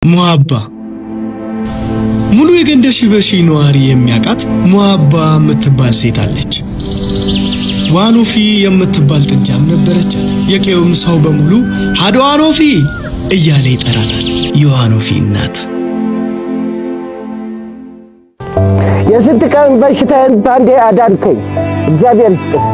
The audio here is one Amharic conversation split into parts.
ሙአባ ሙሉ የገንደሽ በሺ ነዋሪ የሚያቃት ሙአባ የምትባል ሴት አለች። ዋኖፊ የምትባል ጥጃም ነበረቻት። የቄውም ሰው በሙሉ ሃዶ ዋኖፊ እያለ ይጠራታል። የዋኖፊ እናት የስንት ቀን በሽታዬን ባንዴ አዳንከኝ፣ እግዚአብሔር ይስጥህ።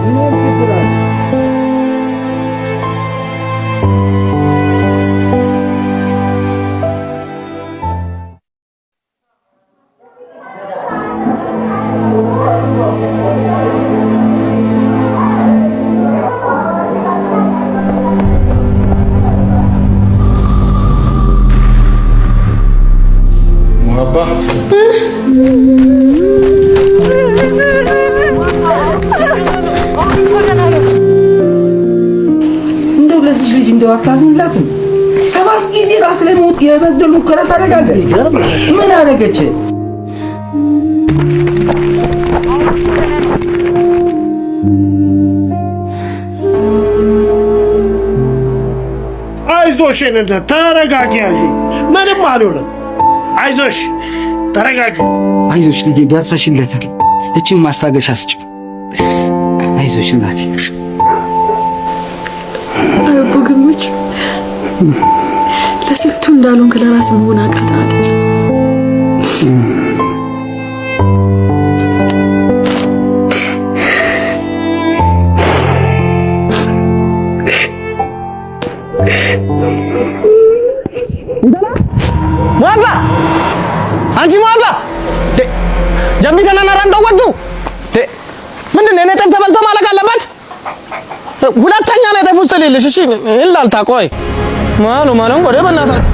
ሙአባ እንደው ለዚህ ልጅ እንደው አታዝንላትም? 7 ጊዜ ራስ ላይ ሞት የበደሉ ሙከራ ታደርጋለህ። ምን አደረገች? አይዞሽ እንደ ተረጋጊ ያዢ ምንም አልሆነም። አይዞሽ ተረጋጊ። አይዞሽ ልጅ ደርሰሽለታል። እቺን ማስታገሻ ስጭ። አይዞሽ እናቴ። አረቡ ግሞች ለስቱ እንዳሉን ለራስ መሆን አቃታል። ሙአባ አንቺ ሙአባ ጀምቢ ተናናራ እንደወጡ ምንድነው? እኔ ጤፍ ተበልቶ ማለቅ አለበት። ሁለተኛ ነው ጤፍ ውስጥ ሌለሽ። እሺ ይላልታ ቆይ ማኑ ወደ በእናታት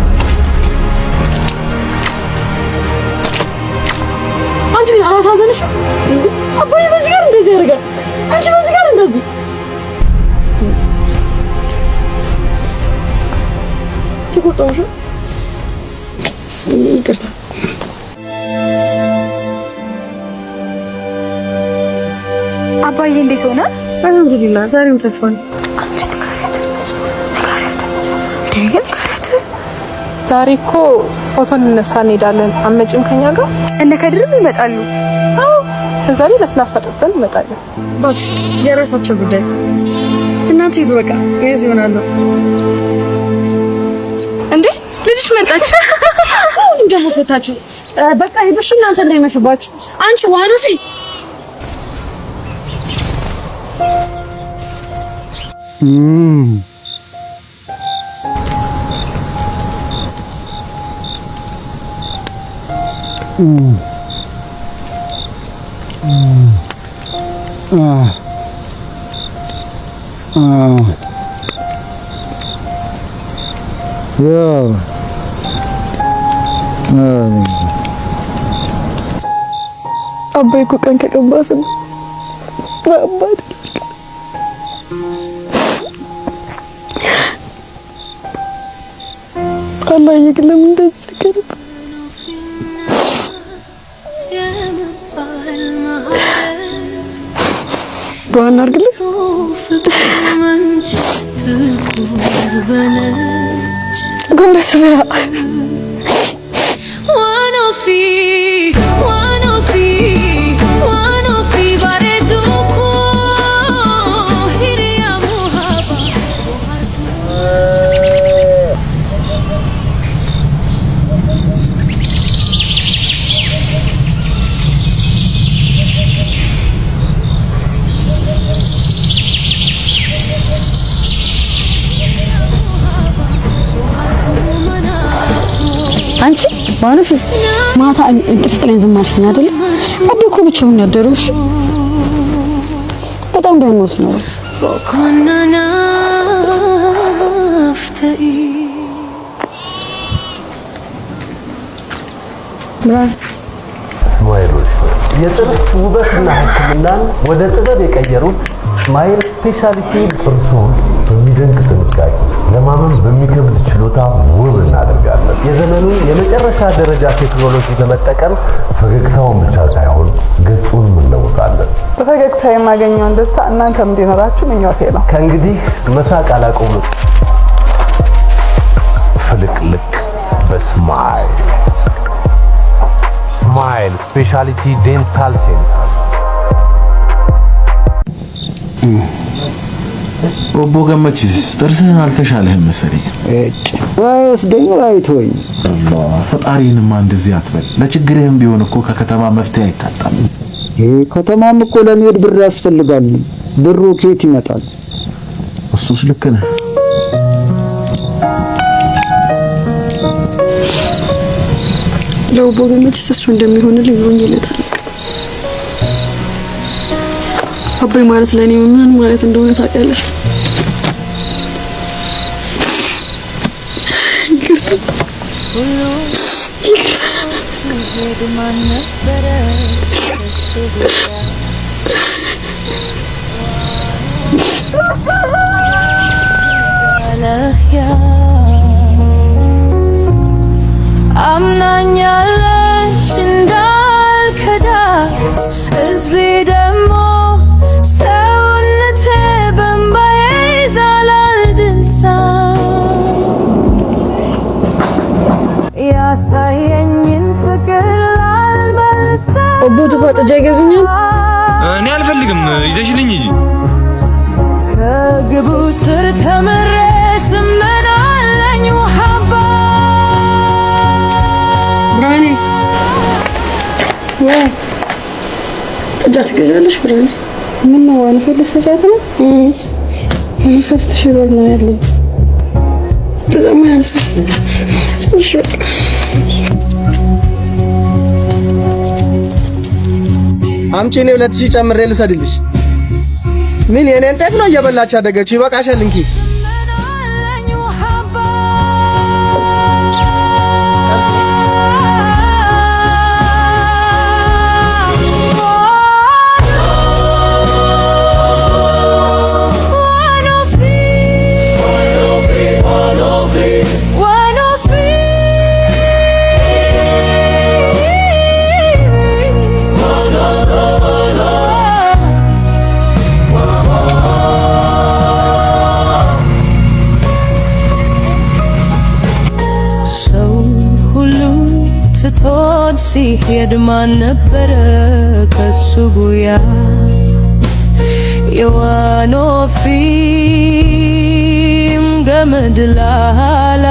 አንቺ አላሳዘንሽም? አባዬ በዚህ ጋር እንደዚህ ያደርጋል፣ አንቺ በዚህ ጋር እንደዚህ ትቆጣሽ። ይቅርታ አባዬ እንዴት ሆነ? አልሐምዱሊላህ ዛሬም ተፈን። አንቺ ንገሪያት። ዛሬ እኮ ፎቶ እንነሳ እንሄዳለን። አመጭም ከኛ ጋር እነ ከድርም ይመጣሉ። አዎ ከዛ ላይ ለስላሳ ጠጥተን እንመጣለን። እባክሽ የራሳቸው ጉዳይ። እናንተ ሂዱ በቃ እዚህ ሆናለሁ። እንዴ ልጅሽ መጣች። እንደው ፈታችሁ በቃ ሂዱሽ እናንተ እንዳይመሽባችሁ። አንቺ ዋኖፊ አባይ እኮ ቀን ከቀን ባሰበት አባቴ አላህ ይግለም እንደዚህ ቸገረብ ዱዓና አድርግልኝ። ጎንበስ በያ አንቺ ዋኖፊ ማታ እንቅልፍ ጥለን ዝም አልሽኝ አይደል? አቤ እኮ ብቻውን ያደረሽ በጣም ደህንነት ነው። ስማይሎች የጥርስ ውበትና ሕክምናን ወደ ጥበብ የቀየሩት ስማይል ስፔሻሊቲ ጥርሶን በሚደንቅ ጥንቃቄ ለማመን በሚከብድ ችሎታ ውብ እናደርጋለን። የዘመኑን የመጨረሻ ደረጃ ቴክኖሎጂ በመጠቀም ፈገግታውን ብቻ ሳይሆን ገጹን እንለውጣለን። በፈገግታ የማገኘውን ደስታ እናንተም እንዲኖራችሁ ምኞቴ ነው። ከእንግዲህ መሳቅ አላቆምም። ፍልቅልቅ በስማ ስማይል ስፔሻሊቲ ዴንታል ሴንተር። ኦቦ ገመችስ ጥርስህን አልተሻለህም መሰለኝ። ወስደኝ አይቶኝ ፈጣሪንማ እንደዚህ አትበል። ለችግርህም ቢሆን እኮ ከከተማ መፍትሄ አይታጣም። ከተማም እኮ ለመሄድ ብር ያስፈልጋል። ብሩ ከየት ይመጣል? እሱስ ልክ ነህ። ለኦቦ ገመችስ እሱ እንደሚሆንልኝ ሆኜለታል። አባይ ማለት ለኔ ምን ማለት እንደሆነ ታውቂያለሽ? አምናኛለች እንዳልከዳት እዚህ ደግሞ ሰውነቴ በእምባዬ ይዛላል ድንሳ ያሳየኝን ፍቅር ላልመልሳ ኦቦ ተፋጠጃ ይገዙኛል። እኔ አልፈልግም፣ ይዘሽልኝ እንጂ ከግቡ ስር ተምሬ ስመናለኝ ውሃባ ብራኔ ወይ ጥጃ ትገዣለሽ? ብራኔ ምን ነው ዋና ፈለሰቻት ነው? እኔ 3000 ብር ነው ያለኝ። ተዘማ ያንሳ። እሺ አምጪ ነው 2000 ጨምሬ ልሰድልሽ። ምን የኔን ጤፍ ነው እየበላች ያደገችው? ይበቃሻል እንኪ። ስቶን ሲሄድ ማን ነበረ ከሱ ጉያ የዋኖፊም ገመድ ላላ